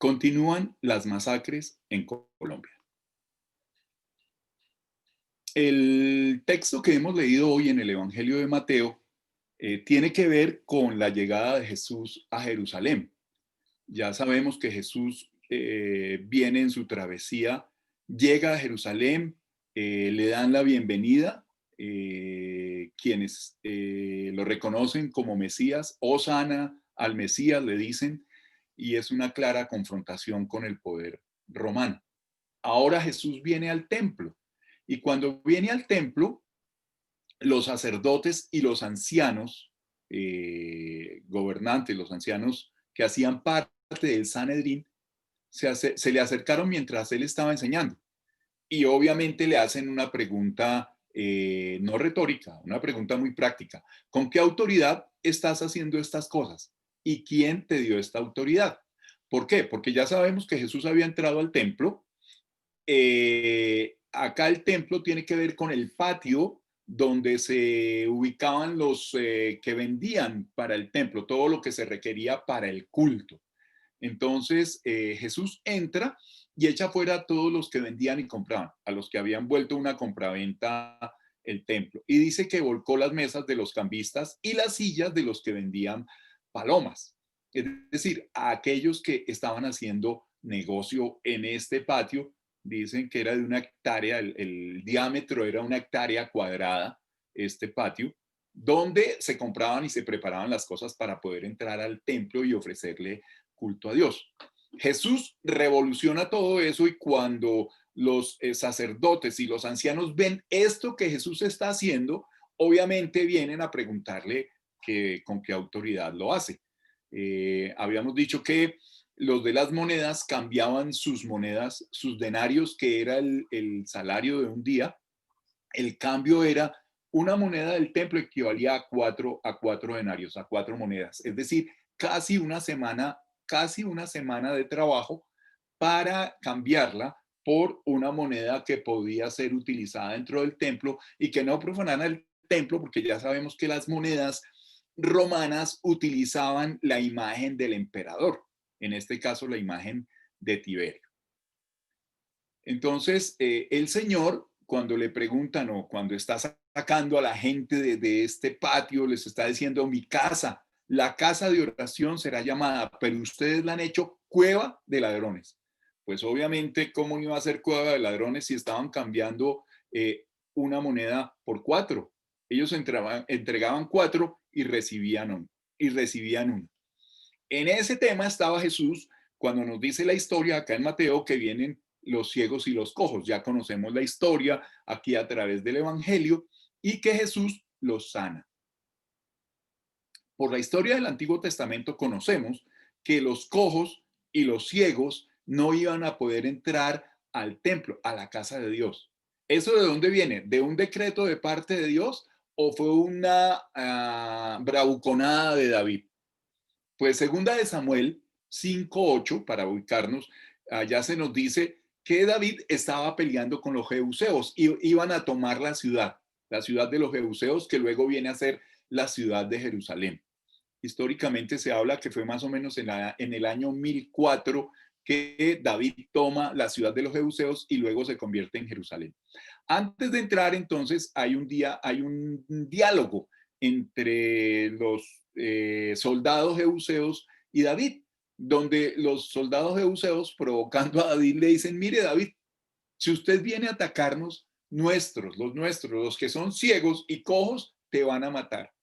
Continúan las masacres en Colombia. El texto que hemos leído hoy en el Evangelio de Mateo tiene que ver con la llegada de Jesús a Jerusalén. Ya sabemos que Jesús viene en su travesía, llega a Jerusalén, le dan la bienvenida, quienes lo reconocen como Mesías, Hosana al Mesías le dicen, y es una clara confrontación con el poder romano. Ahora Jesús viene al templo, y cuando viene al templo, los sacerdotes y los ancianos, gobernantes, los ancianos que hacían parte del Sanedrín, se le acercaron mientras él estaba enseñando. Y obviamente le hacen una pregunta no retórica, una pregunta muy práctica. ¿Con qué autoridad estás haciendo estas cosas? ¿Y quién te dio esta autoridad? ¿Por qué? Porque ya sabemos que Jesús había entrado al templo. Acá el templo tiene que ver con el patio donde se ubicaban los que vendían para el templo, todo lo que se requería para el culto. Entonces Jesús entra y echa fuera a todos los que vendían y compraban, a los que habían vuelto una compraventa el templo. Y dice que volcó las mesas de los cambistas y las sillas de los que vendían palomas. Es decir, a aquellos que estaban haciendo negocio en este patio, dicen que era de una hectárea, el diámetro era una hectárea cuadrada, este patio, donde se compraban y se preparaban las cosas para poder entrar al templo y ofrecerle culto a Dios. Jesús revoluciona todo eso y cuando los sacerdotes y los ancianos ven esto que Jesús está haciendo, obviamente vienen a preguntarle con qué autoridad lo hace. Habíamos dicho que los de las monedas cambiaban sus monedas, sus denarios, que era el salario de un día. El cambio era una moneda del templo equivalía a cuatro denarios, a 4 monedas. Es decir, casi una semana de trabajo para cambiarla por una moneda que podía ser utilizada dentro del templo y que no profanara el templo, porque ya sabemos que las monedas romanas utilizaban la imagen del emperador, en este caso la imagen de Tiberio. Entonces, el Señor, cuando le preguntan o cuando está sacando a la gente de este patio, les está diciendo, mi casa, la casa de oración será llamada, pero ustedes la han hecho cueva de ladrones. Pues obviamente, ¿cómo iba a ser cueva de ladrones si estaban cambiando una moneda por 4? Ellos entregaban 4 y recibían uno. En ese tema estaba Jesús cuando nos dice la historia acá en Mateo que vienen los ciegos y los cojos. Ya conocemos la historia aquí a través del Evangelio y que Jesús los sana. Por la historia del Antiguo Testamento conocemos que los cojos y los ciegos no iban a poder entrar al templo, a la casa de Dios. ¿Eso de dónde viene? ¿De un decreto de parte de Dios o fue una bravuconada de David? Pues segunda de Samuel 5:8, para ubicarnos, allá se nos dice que David estaba peleando con los jebuseos y iban a tomar la ciudad de los jebuseos, que luego viene a ser la ciudad de Jerusalén. Históricamente se habla que fue más o menos en el año 1004 que David toma la ciudad de los jebuseos y luego se convierte en Jerusalén. Antes de entrar, entonces, hay un diálogo entre los soldados jebuseos y David, donde los soldados jebuseos, provocando a David, le dicen, mire David, si usted viene a atacarnos, los que son ciegos y cojos, te van a matar.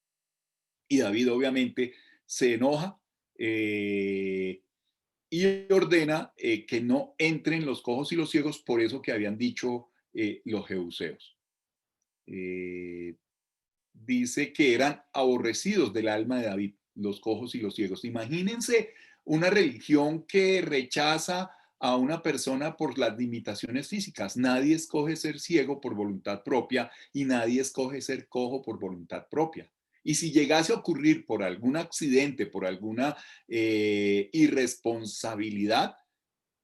Y David obviamente se enoja y ordena que no entren los cojos y los ciegos, por eso que habían dicho los jebuseos. Dice que eran aborrecidos del alma de David, los cojos y los ciegos. Imagínense una religión que rechaza a una persona por las limitaciones físicas. Nadie escoge ser ciego por voluntad propia y nadie escoge ser cojo por voluntad propia. Y si llegase a ocurrir por algún accidente, por alguna irresponsabilidad,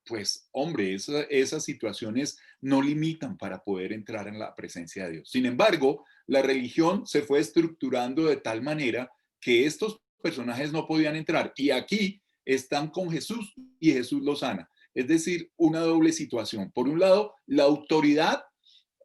pues hombre, esas situaciones no limitan para poder entrar en la presencia de Dios. Sin embargo, la religión se fue estructurando de tal manera que estos personajes no podían entrar. Y aquí están con Jesús y Jesús los sana. Es decir, una doble situación. Por un lado, la autoridad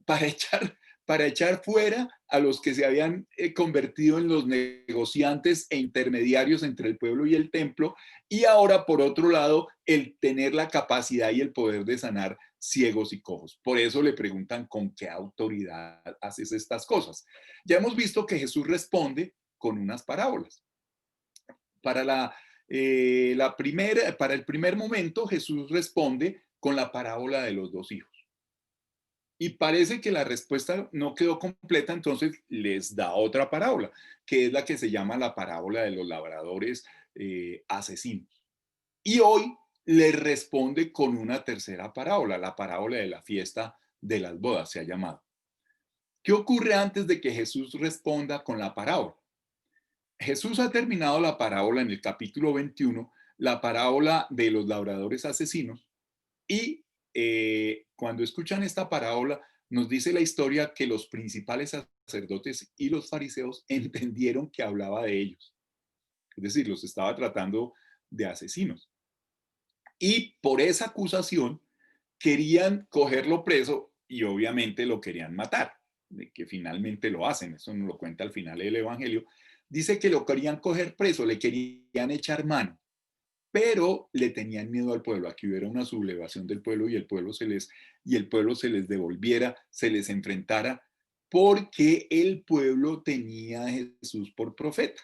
para echar, para echar fuera a los que se habían convertido en los negociantes e intermediarios entre el pueblo y el templo, y ahora, por otro lado, el tener la capacidad y el poder de sanar ciegos y cojos. Por eso le preguntan con qué autoridad haces estas cosas. Ya hemos visto que Jesús responde con unas parábolas. Para para el primer momento, Jesús responde con la parábola de los dos hijos. Y parece que la respuesta no quedó completa, entonces les da otra parábola, que es la que se llama la parábola de los labradores asesinos. Y hoy les responde con una tercera parábola, la parábola de la fiesta de las bodas, se ha llamado. ¿Qué ocurre antes de que Jesús responda con la parábola? Jesús ha terminado la parábola en el capítulo 21, la parábola de los labradores asesinos, y cuando escuchan esta parábola, nos dice la historia que los principales sacerdotes y los fariseos entendieron que hablaba de ellos. Es decir, los estaba tratando de asesinos. Y por esa acusación querían cogerlo preso y obviamente lo querían matar, de que finalmente lo hacen. Eso nos lo cuenta al final del Evangelio. Dice que lo querían coger preso, le querían echar mano, pero le tenían miedo al pueblo, a que hubiera una sublevación del pueblo y el pueblo se les devolviera, se les enfrentara, porque el pueblo tenía a Jesús por profeta.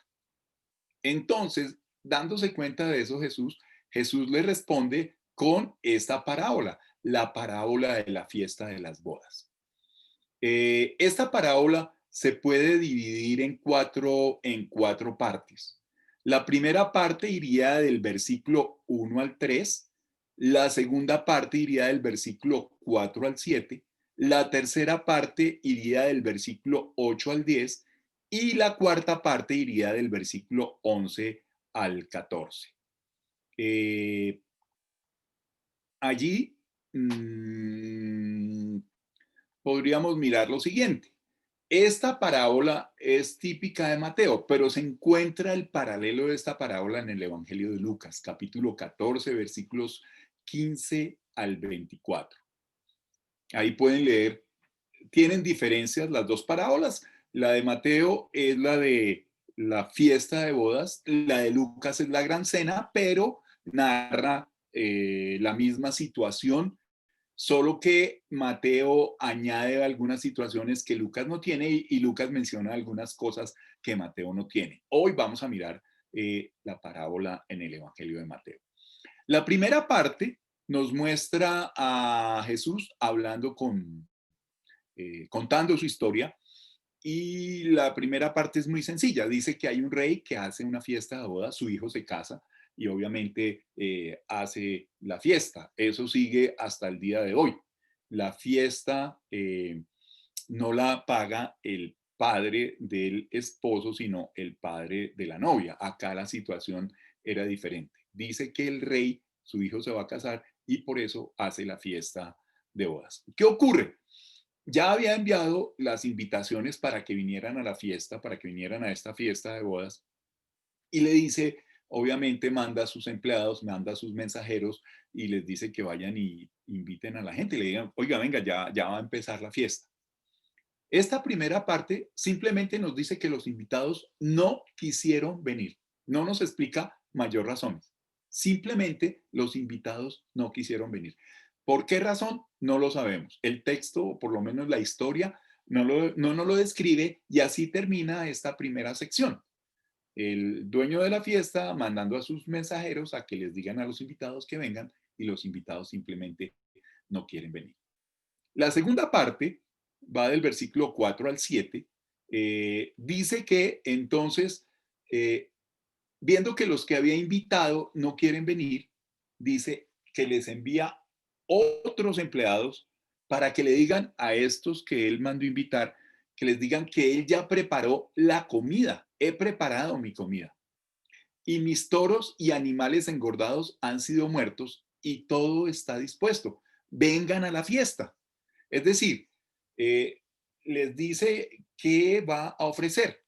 Entonces, dándose cuenta de eso, Jesús le responde con esta parábola, la parábola de la fiesta de las bodas. Esta parábola se puede dividir en cuatro partes. La primera parte iría del versículo 1 al 3, la segunda parte iría del versículo 4 al 7, la tercera parte iría del versículo 8 al 10 y la cuarta parte iría del versículo 11 al 14. Eh, allí mmm, podríamos mirar lo siguiente. Esta parábola es típica de Mateo, pero se encuentra el paralelo de esta parábola en el Evangelio de Lucas, capítulo 14, versículos 15 al 24. Ahí pueden leer, tienen diferencias las dos parábolas. La de Mateo es la de la fiesta de bodas, la de Lucas es la gran cena, pero narra la misma situación, solo que Mateo añade algunas situaciones que Lucas no tiene y Lucas menciona algunas cosas que Mateo no tiene. Hoy vamos a mirar la parábola en el Evangelio de Mateo. La primera parte nos muestra a Jesús hablando contando su historia, y la primera parte es muy sencilla. Dice que hay un rey que hace una fiesta de boda, su hijo se casa y obviamente hace la fiesta. Eso sigue hasta el día de hoy. La fiesta no la paga el padre del esposo, sino el padre de la novia. Acá la situación era diferente. Dice que el rey, su hijo se va a casar y por eso hace la fiesta de bodas. ¿Qué ocurre? Ya había enviado las invitaciones para que vinieran a la fiesta, para que vinieran a esta fiesta de bodas, y le dice, obviamente manda a sus empleados, manda a sus mensajeros y les dice que vayan y inviten a la gente, y le digan, oiga, venga, ya va a empezar la fiesta. Esta primera parte simplemente nos dice que los invitados no quisieron venir, no nos explica mayor razones. Simplemente los invitados no quisieron venir. ¿Por qué razón? No lo sabemos. El texto, o por lo menos la historia, no nos lo describe, y así termina esta primera sección. El dueño de la fiesta mandando a sus mensajeros a que les digan a los invitados que vengan, y los invitados simplemente no quieren venir. La segunda parte va del versículo 4 al 7. Dice que entonces, viendo que los que había invitado no quieren venir, dice que les envía otros empleados para que le digan a estos que él mandó invitar, que les digan que él ya preparó la comida. He preparado mi comida. Y mis toros y animales engordados han sido muertos y todo está dispuesto. Vengan a la fiesta. Es decir, les dice qué va a ofrecer.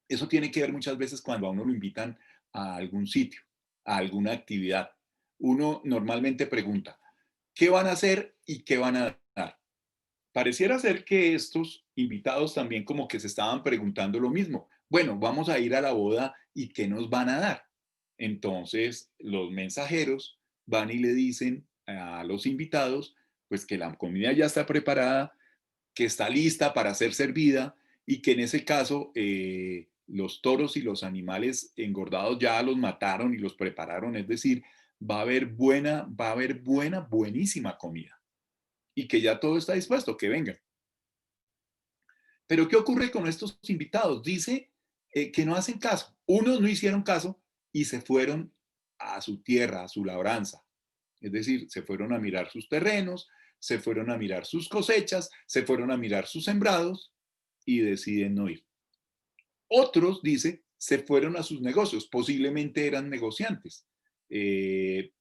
Eso tiene que ver muchas veces cuando a uno lo invitan a algún sitio. a alguna actividad. Uno normalmente pregunta, ¿qué van a hacer y qué van a dar? Pareciera ser que estos invitados también como que se estaban preguntando lo mismo. Bueno, vamos a ir a la boda y ¿qué nos van a dar? Entonces los mensajeros van y le dicen a los invitados pues que la comida ya está preparada, que está lista para ser servida y que en ese caso los toros y los animales engordados ya los mataron y los prepararon, es decir, va a haber buena, buenísima comida y que ya todo está dispuesto, que vengan. Pero ¿qué ocurre con estos invitados? Dice que no hacen caso. Unos no hicieron caso y se fueron a su tierra, a su labranza. Es decir, se fueron a mirar sus terrenos, se fueron a mirar sus cosechas, se fueron a mirar sus sembrados y deciden no ir. Otros, dice, se fueron a sus negocios, posiblemente eran negociantes.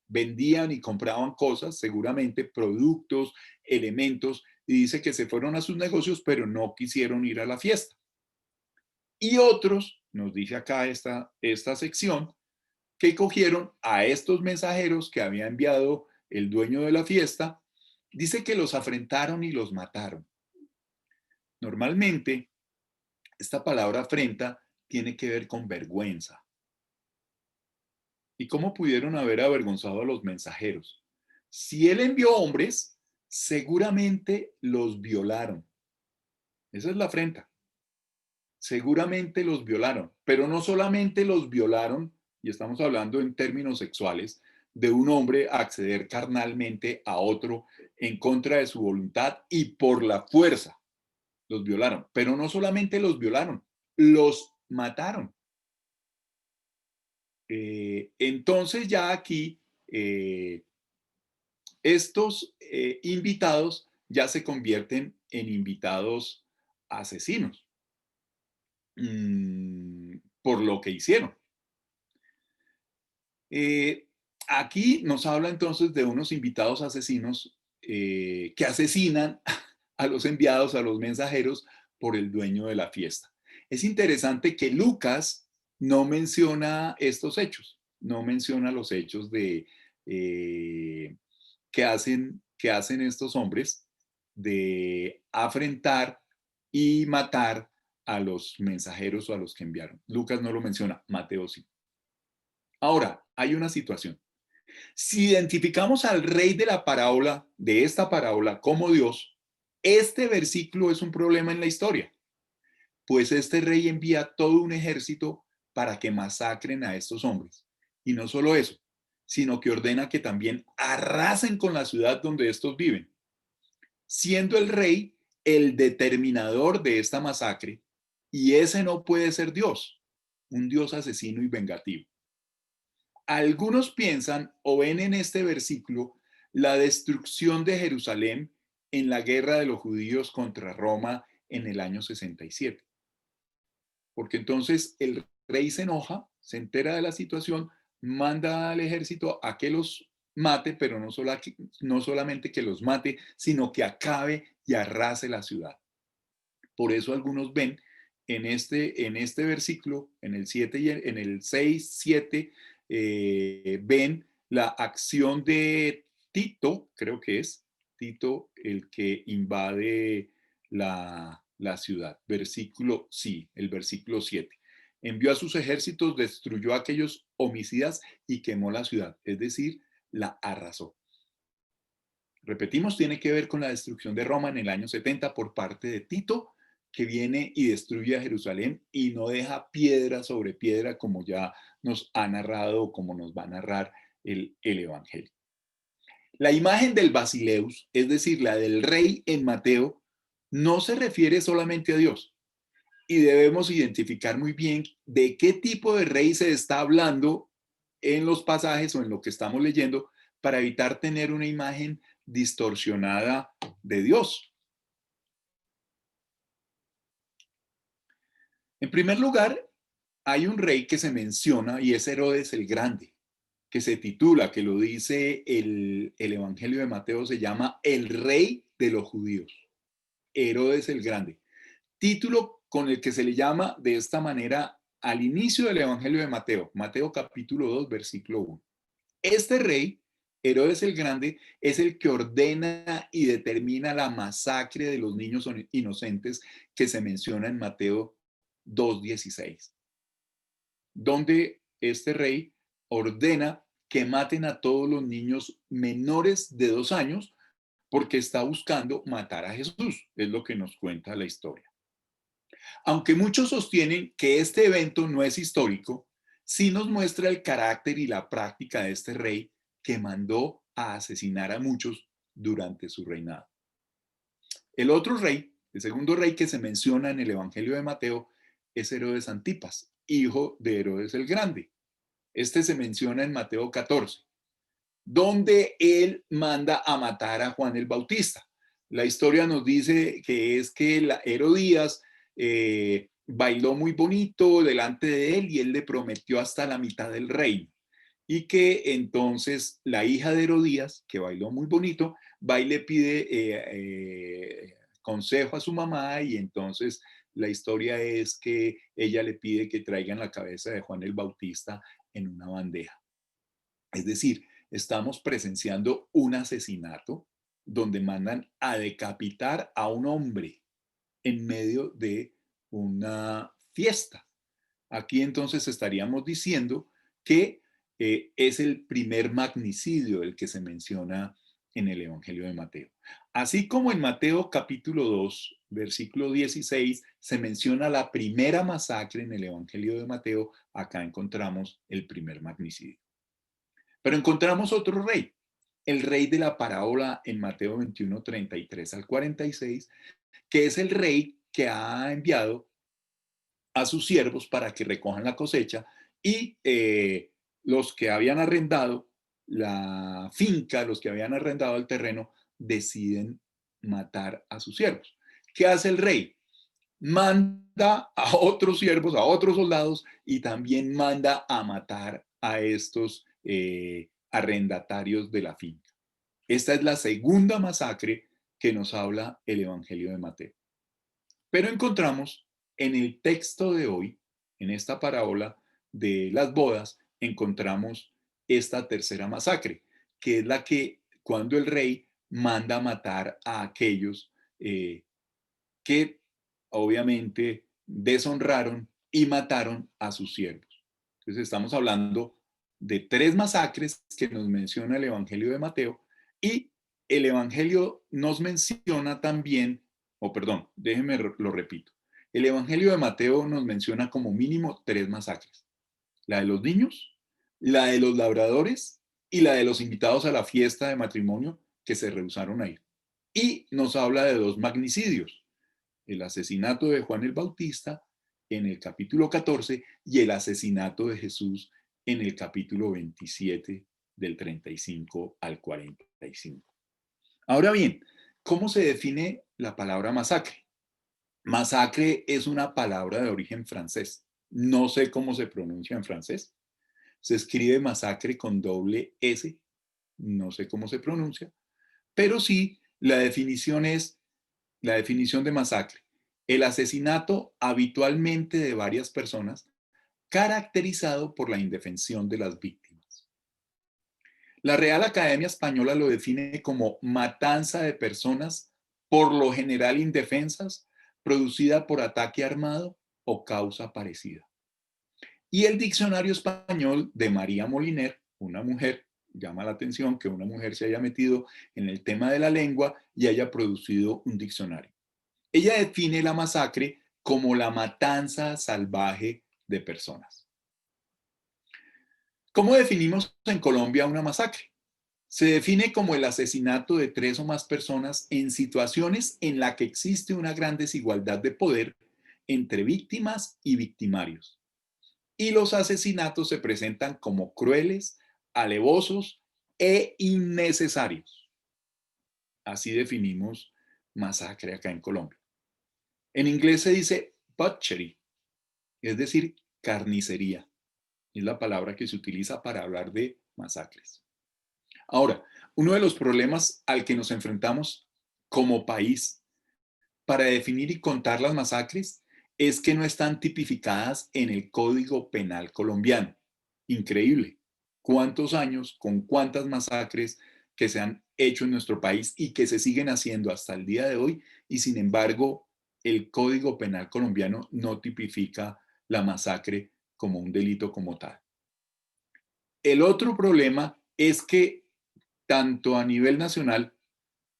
Vendían y compraban cosas, seguramente productos, elementos, y dice que se fueron a sus negocios, pero no quisieron ir a la fiesta. Y otros, nos dice acá esta sección, que cogieron a estos mensajeros que había enviado el dueño de la fiesta, dice que los afrentaron y los mataron. Normalmente, esta palabra afrenta tiene que ver con vergüenza. ¿Y cómo pudieron haber avergonzado a los mensajeros? Si él envió hombres, seguramente los violaron. Esa es la afrenta. Seguramente los violaron, pero no solamente los violaron, y estamos hablando en términos sexuales, de un hombre acceder carnalmente a otro en contra de su voluntad y por la fuerza. Los violaron, pero no solamente los violaron, los mataron. Entonces ya aquí estos invitados ya se convierten en invitados asesinos por lo que hicieron. Aquí nos habla entonces de unos invitados asesinos que asesinan a los enviados, a los mensajeros, por el dueño de la fiesta. Es interesante que Lucas no menciona estos hechos, no menciona los hechos de, que hacen estos hombres de afrentar y matar a los mensajeros o a los que enviaron. Lucas no lo menciona, Mateo sí. Ahora, hay una situación. Si identificamos al rey de la parábola, de esta parábola, como Dios, este versículo es un problema en la historia, pues este rey envía todo un ejército para que masacren a estos hombres. Y no solo eso, sino que ordena que también arrasen con la ciudad donde estos viven, siendo el rey el determinador de esta masacre, y ese no puede ser Dios, un Dios asesino y vengativo. Algunos piensan o ven en este versículo la destrucción de Jerusalén en la guerra de los judíos contra Roma en el año 67. Porque entonces el rey se enoja, se entera de la situación, manda al ejército a que los mate, pero no solamente que los mate, sino que acabe y arrase la ciudad. Por eso algunos ven en este versículo, en el 7 y en el 6, 7, ven la acción de Tito, creo que es Tito el que invade la ciudad. Versículo, sí, el versículo 7. Envió a sus ejércitos, destruyó a aquellos homicidas y quemó la ciudad, es decir, la arrasó. Repetimos, tiene que ver con la destrucción de Roma en el año 70 por parte de Tito, que viene y destruye a Jerusalén y no deja piedra sobre piedra como ya nos ha narrado o como nos va a narrar el Evangelio. La imagen del basileus, es decir, la del rey en Mateo, no se refiere solamente a Dios y debemos identificar muy bien de qué tipo de rey se está hablando en los pasajes o en lo que estamos leyendo para evitar tener una imagen distorsionada de Dios. En primer lugar, hay un rey que se menciona y es Herodes el Grande, que se titula, que lo dice el Evangelio de Mateo, se llama el rey de los judíos, Herodes el Grande. Título con el que se le llama de esta manera al inicio del Evangelio de Mateo, Mateo capítulo 2, versículo 1. Este rey, Herodes el Grande, es el que ordena y determina la masacre de los niños inocentes que se menciona en Mateo 2:16, donde este rey ordena que maten a todos los niños menores de 2 años porque está buscando matar a Jesús, es lo que nos cuenta la historia. Aunque muchos sostienen que este evento no es histórico, sí nos muestra el carácter y la práctica de este rey que mandó a asesinar a muchos durante su reinado. El otro rey, el segundo rey que se menciona en el Evangelio de Mateo, es Herodes Antipas, hijo de Herodes el Grande. Este se menciona en Mateo 14, donde él manda a matar a Juan el Bautista. La historia nos dice que es que Herodías bailó muy bonito delante de él y él le prometió hasta la mitad del reino. Y que entonces la hija de Herodías, que bailó muy bonito, va y le pide consejo a su mamá y entonces la historia es que ella le pide que traigan la cabeza de Juan el Bautista en una bandeja. Es decir, estamos presenciando un asesinato donde mandan a decapitar a un hombre en medio de una fiesta. Aquí entonces estaríamos diciendo que es el primer magnicidio el que se menciona en el Evangelio de Mateo. Así como en Mateo capítulo 2, versículo 16, se menciona la primera masacre en el Evangelio de Mateo, acá encontramos el primer magnicidio. Pero encontramos otro rey, el rey de la parábola en Mateo 21, 33 al 46, que es el rey que ha enviado a sus siervos para que recojan la cosecha y los que habían arrendado la finca, los que habían arrendado el terreno, deciden matar a sus siervos. ¿Qué hace el rey? Manda a otros siervos, a otros soldados y también manda a matar a estos arrendatarios de la finca. Esta es la segunda masacre que nos habla el Evangelio de Mateo. Pero encontramos en el texto de hoy, en esta parábola de las bodas, encontramos esta tercera masacre, que es la que cuando el rey manda matar a aquellos que obviamente deshonraron y mataron a sus siervos. Entonces estamos hablando de tres masacres que nos menciona el Evangelio de Mateo y el Evangelio nos menciona también, o perdón, déjenme lo repito. El Evangelio de Mateo nos menciona como mínimo tres masacres. La de los niños, la de los labradores y la de los invitados a la fiesta de matrimonio que se rehusaron a ir. Y nos habla de dos magnicidios, el asesinato de Juan el Bautista en el capítulo 14 y el asesinato de Jesús en el capítulo 27 del 35 al 45. Ahora bien, ¿cómo se define la palabra masacre? Masacre es una palabra de origen francés. No sé cómo se pronuncia en francés. Se escribe masacre con doble S. No sé cómo se pronuncia. Pero sí, la definición es la definición de masacre: el asesinato habitualmente de varias personas caracterizado por la indefensión de las víctimas. La Real Academia Española lo define como matanza de personas, por lo general indefensas, producida por ataque armado o causa parecida. Y el Diccionario Español de María Moliner, una mujer, llama la atención que una mujer se haya metido en el tema de la lengua y haya producido un diccionario. Ella define la masacre como la matanza salvaje de personas. ¿Cómo definimos en Colombia una masacre? Se define como el asesinato de tres o más personas en situaciones en las que existe una gran desigualdad de poder entre víctimas y victimarios. Y los asesinatos se presentan como crueles, alevosos e innecesarios. Así definimos masacre acá en Colombia. En inglés se dice butchery, es decir, carnicería. Es la palabra que se utiliza para hablar de masacres. Ahora, uno de los problemas al que nos enfrentamos como país para definir y contar las masacres es que no están tipificadas en el Código Penal colombiano. Increíble. ¿Cuántos años, con cuántas masacres que se han hecho en nuestro país y que se siguen haciendo hasta el día de hoy? Y sin embargo, el Código Penal colombiano no tipifica la masacre como un delito como tal. El otro problema es que tanto a nivel nacional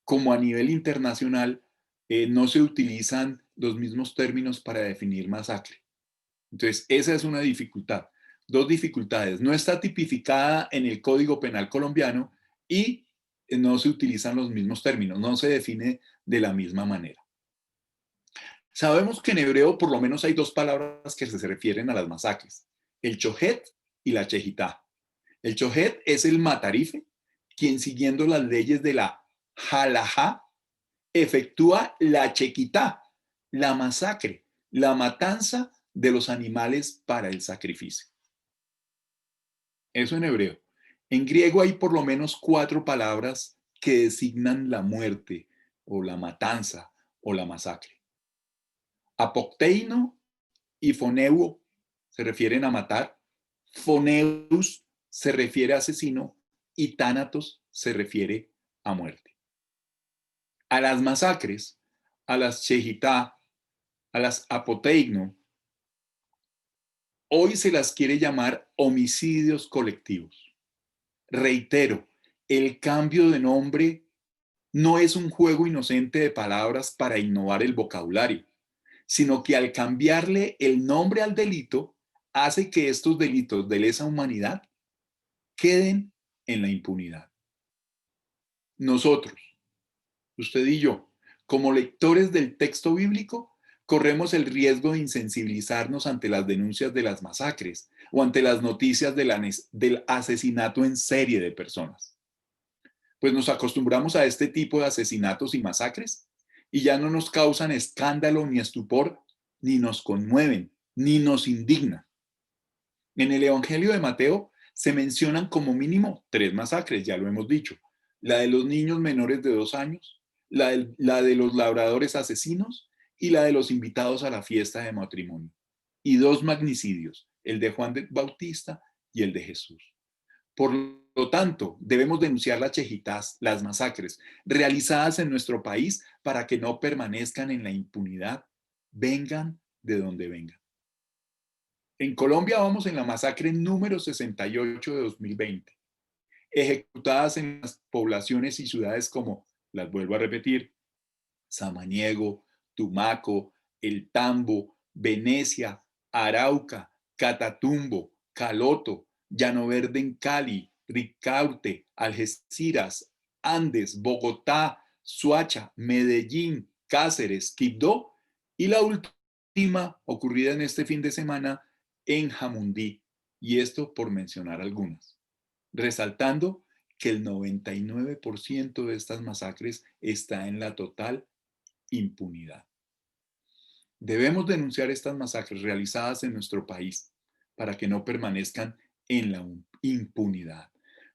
como a nivel internacional no se utilizan los mismos términos para definir masacre. Entonces, esa es una dificultad. Dos dificultades. No está tipificada en el Código Penal colombiano y no se utilizan los mismos términos, no se define de la misma manera. Sabemos que en hebreo por lo menos hay dos palabras que se refieren a las masacres, el chohet y la chejitá. El chohet es el matarife, quien siguiendo las leyes de la halajá efectúa la chequitá, la masacre, la matanza de los animales para el sacrificio. Eso en hebreo. En griego hay por lo menos cuatro palabras que designan la muerte o la matanza o la masacre. Apocteino y foneuo se refieren a matar, foneus se refiere a asesino y tánatos se refiere a muerte. A las masacres, a las shejitá, a las apoteigno, hoy se las quiere llamar homicidios colectivos. Reitero, el cambio de nombre no es un juego inocente de palabras para innovar el vocabulario, sino que al cambiarle el nombre al delito, hace que estos delitos de lesa humanidad queden en la impunidad. Nosotros, usted y yo, como lectores del texto bíblico, corremos el riesgo de insensibilizarnos ante las denuncias de las masacres o ante las noticias del asesinato en serie de personas. Pues nos acostumbramos a este tipo de asesinatos y masacres y ya no nos causan escándalo ni estupor, ni nos conmueven, ni nos indignan. En el Evangelio de Mateo se mencionan como mínimo tres masacres, ya lo hemos dicho. La de los niños menores de 2 años, la de los labradores asesinos y la de los invitados a la fiesta de matrimonio. Y dos magnicidios, el de Juan Bautista y el de Jesús. Por lo tanto, debemos denunciar las chejitas, las masacres realizadas en nuestro país para que no permanezcan en la impunidad, vengan de donde vengan. En Colombia vamos en la masacre número 68 de 2020, ejecutadas en las poblaciones y ciudades como, las vuelvo a repetir, Samaniego, Tumaco, El Tambo, Venecia, Arauca, Catatumbo, Caloto, Llano Verde en Cali, Ricaurte, Algeciras, Andes, Bogotá, Suacha, Medellín, Cáceres, Quibdó y la última ocurrida en este fin de semana en Jamundí. Y esto por mencionar algunas. Resaltando que el 99% de estas masacres está en la total impunidad. Debemos denunciar estas masacres realizadas en nuestro país para que no permanezcan en la impunidad.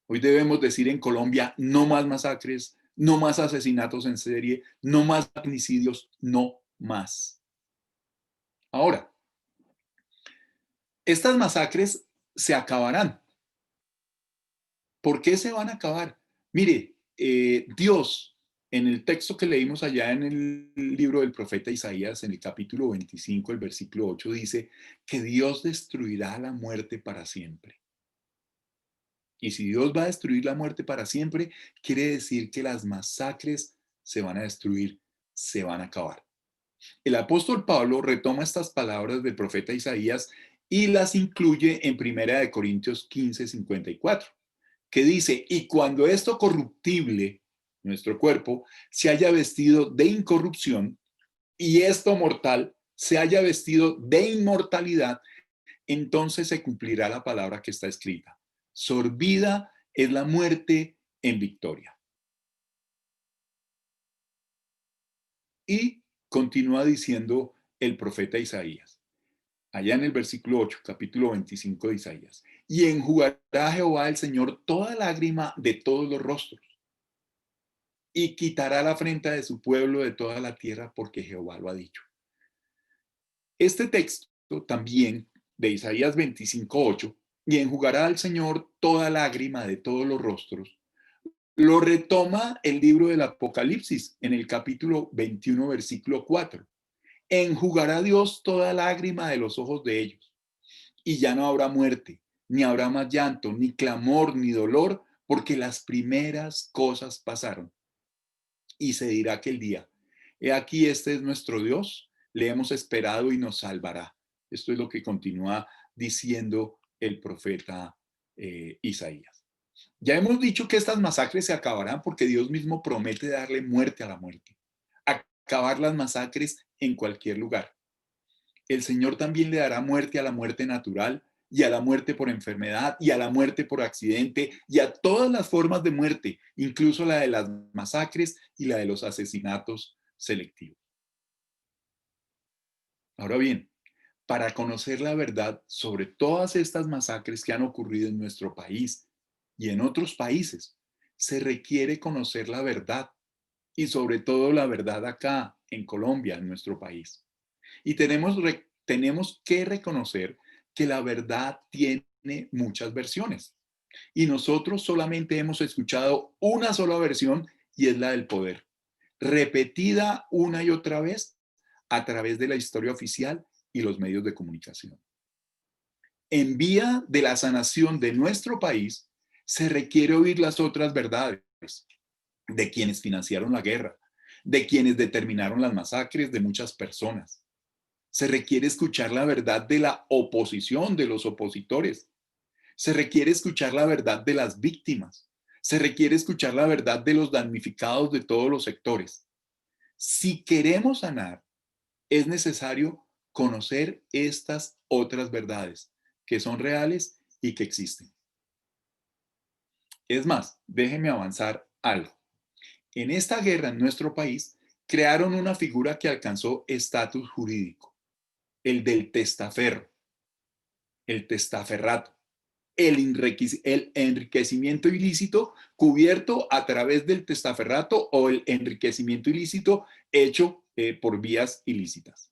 Hoy debemos decir en Colombia, no más masacres, no más asesinatos en serie, no más magnicidios, no más. Ahora, estas masacres se acabarán. ¿Por qué se van a acabar? Mire, Dios, en el texto que leímos allá en el libro del profeta Isaías, en el capítulo 25, el versículo 8, dice que Dios destruirá la muerte para siempre. Y si Dios va a destruir la muerte para siempre, quiere decir que las masacres se van a destruir, se van a acabar. El apóstol Pablo retoma estas palabras del profeta Isaías y las incluye en 1 Corintios 15, 54. Que dice, y cuando esto corruptible, nuestro cuerpo, se haya vestido de incorrupción y esto mortal se haya vestido de inmortalidad, entonces se cumplirá la palabra que está escrita. Sorbida es la muerte en victoria. Y continúa diciendo el profeta Isaías, allá en el versículo 8, capítulo 25 de Isaías, y enjugará Jehová el Señor toda lágrima de todos los rostros, y quitará la afrenta de su pueblo de toda la tierra, porque Jehová lo ha dicho. Este texto también de Isaías 25:8, y enjugará al Señor toda lágrima de todos los rostros, lo retoma el libro del Apocalipsis en el capítulo 21, versículo 4. Enjugará Dios toda lágrima de los ojos de ellos, y ya no habrá muerte, ni habrá más llanto, ni clamor, ni dolor, porque las primeras cosas pasaron. Y se dirá aquel día, he aquí este es nuestro Dios, le hemos esperado y nos salvará. Esto es lo que continúa diciendo el profeta Isaías. Ya hemos dicho que estas masacres se acabarán porque Dios mismo promete darle muerte a la muerte, acabar las masacres en cualquier lugar. El Señor también le dará muerte a la muerte natural y a la muerte por enfermedad y a la muerte por accidente y a todas las formas de muerte, incluso la de las masacres y la de los asesinatos selectivos. Ahora bien, para conocer la verdad sobre todas estas masacres que han ocurrido en nuestro país y en otros países, se requiere conocer la verdad y sobre todo la verdad acá en Colombia, en nuestro país. Y tenemos que reconocer que la verdad tiene muchas versiones. Y nosotros solamente hemos escuchado una sola versión y es la del poder, repetida una y otra vez a través de la historia oficial y los medios de comunicación. En vía de la sanación de nuestro país, se requiere oír las otras verdades de quienes financiaron la guerra, de quienes determinaron las masacres de muchas personas. Se requiere escuchar la verdad de la oposición, de los opositores. Se requiere escuchar la verdad de las víctimas. Se requiere escuchar la verdad de los damnificados de todos los sectores. Si queremos sanar, es necesario conocer estas otras verdades que son reales y que existen. Es más, déjenme avanzar algo. En esta guerra en nuestro país crearon una figura que alcanzó estatus jurídico, el del testaferro, el testaferrato, el enriquecimiento ilícito cubierto a través del testaferrato o el enriquecimiento ilícito hecho por vías ilícitas.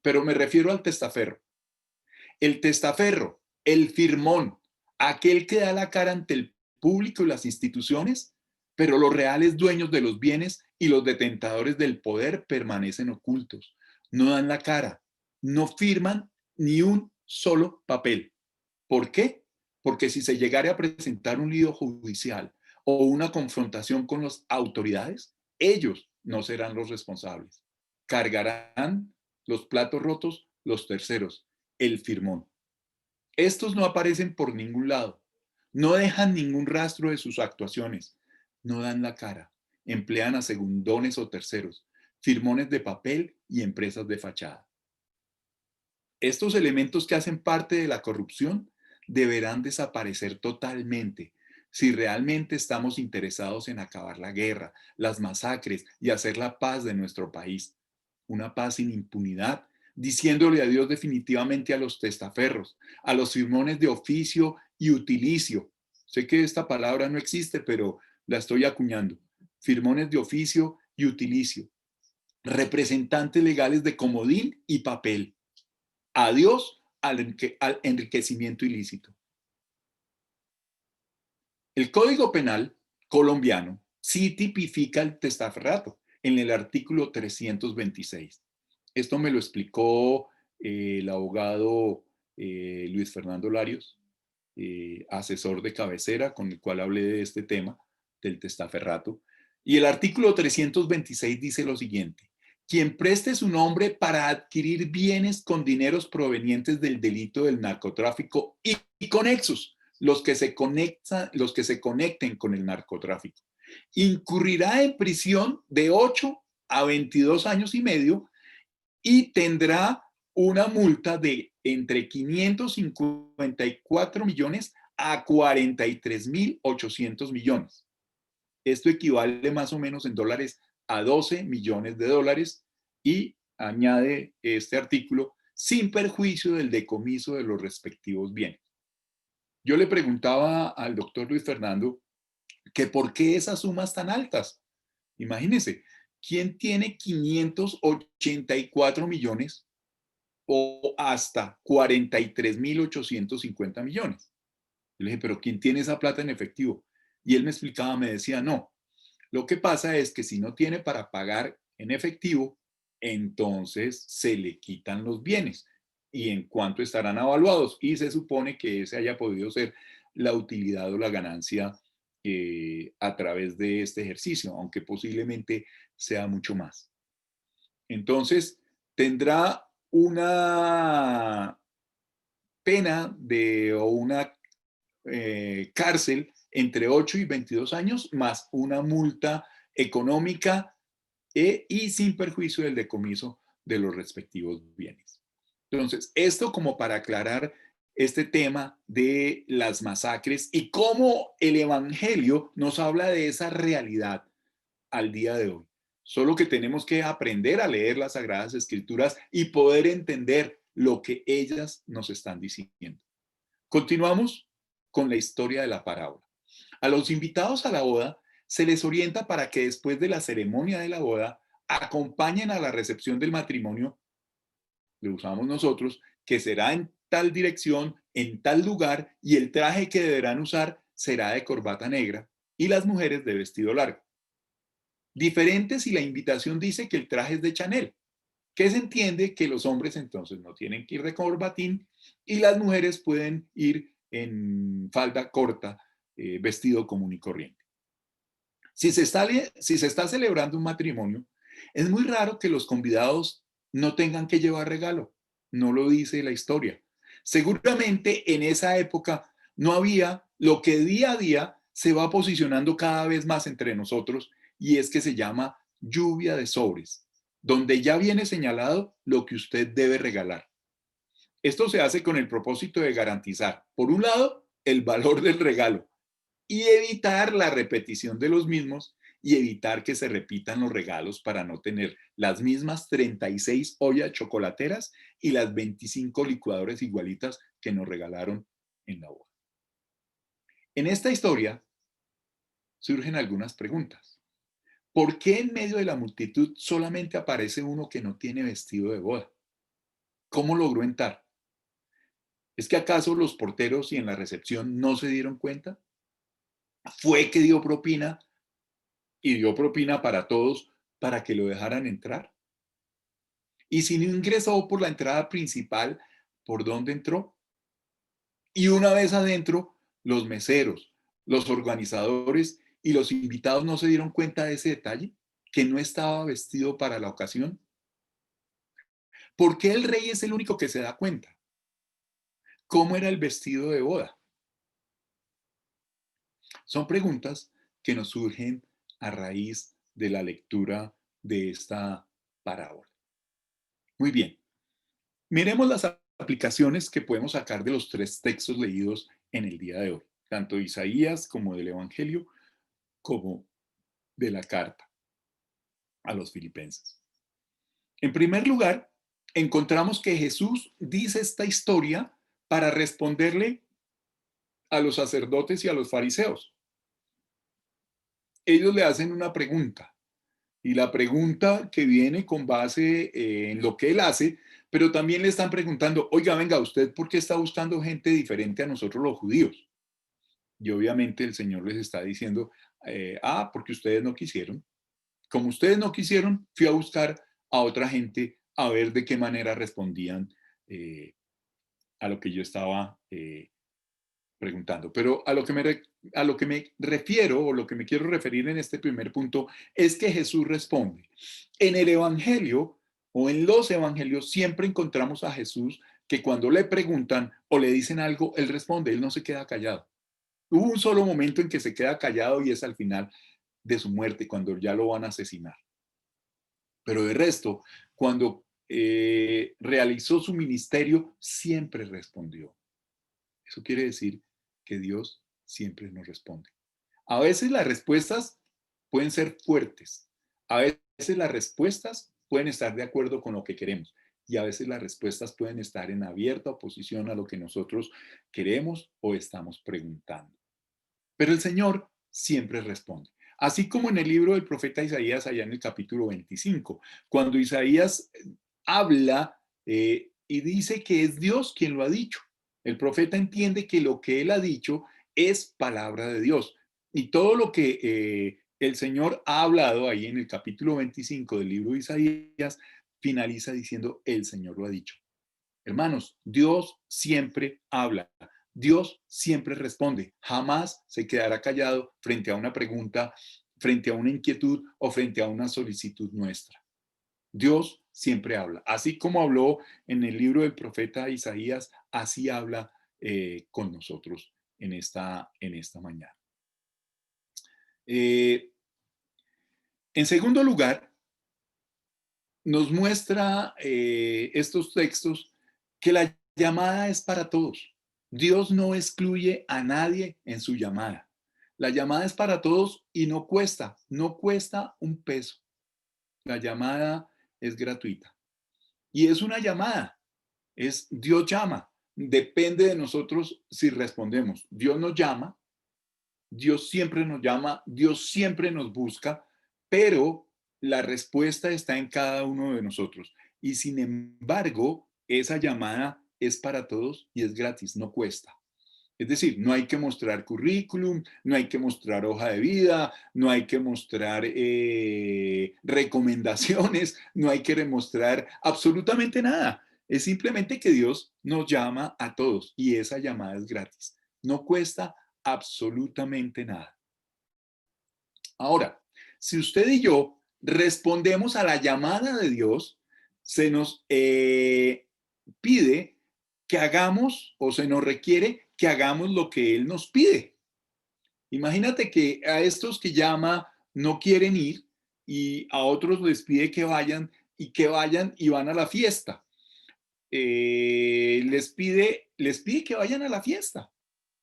Pero me refiero al testaferro. El testaferro, el firmón, aquel que da la cara ante el público y las instituciones, pero los reales dueños de los bienes y los detentadores del poder permanecen ocultos, no dan la cara, no firman ni un solo papel. ¿Por qué? Porque si se llegara a presentar un lío judicial o una confrontación con las autoridades, ellos no serán los responsables. Cargarán los platos rotos los terceros, el firmón. Estos no aparecen por ningún lado, no dejan ningún rastro de sus actuaciones, no dan la cara, emplean a segundones o terceros, firmones de papel y empresas de fachada. Estos elementos que hacen parte de la corrupción deberán desaparecer totalmente si realmente estamos interesados en acabar la guerra, las masacres y hacer la paz de nuestro país. Una paz sin impunidad, diciéndole adiós definitivamente a los testaferros, a los firmones de oficio y utilicio. Sé que esta palabra no existe, pero la estoy acuñando. Firmones de oficio y utilicio. Representantes legales de comodín y papel. Adiós al enriquecimiento ilícito. El Código Penal colombiano sí tipifica el testaferrato en el artículo 326. Esto me lo explicó el abogado Luis Fernando Larios, asesor de cabecera con el cual hablé de este tema del testaferrato. Y el artículo 326 dice lo siguiente: quien preste su nombre para adquirir bienes con dineros provenientes del delito del narcotráfico y conexos, los que se conecten con el narcotráfico, incurrirá en prisión de 8 a 22 años y medio y tendrá una multa de entre 554 millones a 43.800 millones. Esto equivale más o menos en dólares a 12 millones de dólares y añade este artículo sin perjuicio del decomiso de los respectivos bienes. Yo le preguntaba al doctor Luis Fernando que por qué esas sumas tan altas. Imagínense, ¿quién tiene 584 millones o hasta 43.850 millones. Yo le dije, pero ¿quién tiene esa plata en efectivo? Y él me explicaba, me decía, no, lo que pasa es que si no tiene para pagar en efectivo, entonces se le quitan los bienes y en cuánto estarán avaluados. Y se supone que ese haya podido ser la utilidad o la ganancia a través de este ejercicio, aunque posiblemente sea mucho más. Entonces, tendrá una pena o una cárcel entre 8 y 22 años, más una multa económica y sin perjuicio del decomiso de los respectivos bienes. Entonces, esto como para aclarar este tema de las masacres y cómo el Evangelio nos habla de esa realidad al día de hoy. Solo que tenemos que aprender a leer las Sagradas Escrituras y poder entender lo que ellas nos están diciendo. Continuamos con la historia de la parábola. A los invitados a la boda se les orienta para que después de la ceremonia de la boda acompañen a la recepción del matrimonio, lo usamos nosotros, que será en tal dirección, en tal lugar, y el traje que deberán usar será de corbata negra y las mujeres de vestido largo. Diferente si la invitación dice que el traje es de Chanel, que se entiende que los hombres entonces no tienen que ir de corbatín y las mujeres pueden ir en falda corta, vestido común y corriente. Si se está celebrando un matrimonio, es muy raro que los convidados no tengan que llevar regalo. No lo dice la historia. Seguramente en esa época no había lo que día a día se va posicionando cada vez más entre nosotros y es que se llama lluvia de sobres, donde ya viene señalado lo que usted debe regalar. Esto se hace con el propósito de garantizar, por un lado, el valor del regalo y evitar la repetición de los mismos y evitar que se repitan los regalos para no tener las mismas 36 ollas chocolateras y las 25 licuadoras igualitas que nos regalaron en la boda. En esta historia surgen algunas preguntas. ¿Por qué en medio de la multitud solamente aparece uno que no tiene vestido de boda? ¿Cómo logró entrar? ¿Es que acaso los porteros y en la recepción no se dieron cuenta? ¿Fue que dio propina y dio propina para todos para que lo dejaran entrar? Y si no ingresó por la entrada principal, ¿por dónde entró? Y una vez adentro, los meseros, los organizadores y los invitados no se dieron cuenta de ese detalle, que no estaba vestido para la ocasión. ¿Por qué el rey es el único que se da cuenta? ¿Cómo era el vestido de boda? Son preguntas que nos surgen a raíz de la lectura de esta parábola. Muy bien, miremos las aplicaciones que podemos sacar de los tres textos leídos en el día de hoy, tanto de Isaías como del Evangelio, como de la carta a los filipenses. En primer lugar, encontramos que Jesús dice esta historia para responderle a los sacerdotes y a los fariseos. Ellos le hacen una pregunta y la pregunta que viene con base en lo que él hace, pero también le están preguntando, oiga, venga, ¿usted por qué está buscando gente diferente a nosotros los judíos? Y obviamente el Señor les está diciendo, porque ustedes no quisieron. Como ustedes no quisieron, fui a buscar a otra gente a ver de qué manera respondían a lo que yo estaba preguntando. Pero a lo que me refiero o lo que me quiero referir en este primer punto es que Jesús responde. En el Evangelio o en los Evangelios siempre encontramos a Jesús que cuando le preguntan o le dicen algo, él responde, él no se queda callado. Hubo un solo momento en que se queda callado y es al final de su muerte, cuando ya lo van a asesinar. Pero de resto, cuando realizó su ministerio, siempre respondió. Eso quiere decir que Dios siempre nos responde. A veces las respuestas pueden ser fuertes, a veces las respuestas pueden estar de acuerdo con lo que queremos y a veces las respuestas pueden estar en abierta oposición a lo que nosotros queremos o estamos preguntando. Pero el Señor siempre responde. Así como en el libro del profeta Isaías, allá en el capítulo 25, cuando Isaías habla y dice que es Dios quien lo ha dicho. El profeta entiende que lo que él ha dicho es palabra de Dios. Y todo lo que el Señor ha hablado ahí en el capítulo 25 del libro de Isaías finaliza diciendo, el Señor lo ha dicho. Hermanos, Dios siempre habla, Dios siempre responde, jamás se quedará callado frente a una pregunta, frente a una inquietud o frente a una solicitud nuestra. Dios siempre habla. Así como habló en el libro del profeta Isaías, así habla con nosotros en esta mañana. En segundo lugar, nos muestra estos textos que la llamada es para todos. Dios no excluye a nadie en su llamada. La llamada es para todos y no cuesta un peso. La llamada es gratuita. Y es una llamada, es Dios llama. Depende de nosotros si respondemos. Dios nos llama, Dios siempre nos llama, Dios siempre nos busca, pero la respuesta está en cada uno de nosotros. Y sin embargo, esa llamada es para todos y es gratis, no cuesta. Es decir, no hay que mostrar currículum, no hay que mostrar hoja de vida, no hay que mostrar recomendaciones, no hay que demostrar absolutamente nada. Es simplemente que Dios nos llama a todos y esa llamada es gratis. No cuesta absolutamente nada. Ahora, si usted y yo respondemos a la llamada de Dios, se nos pide que hagamos o se nos requiere que hagamos lo que Él nos pide. Imagínate que a estos que llama no quieren ir y a otros les pide que vayan y van a la fiesta. Les pide que vayan a la fiesta.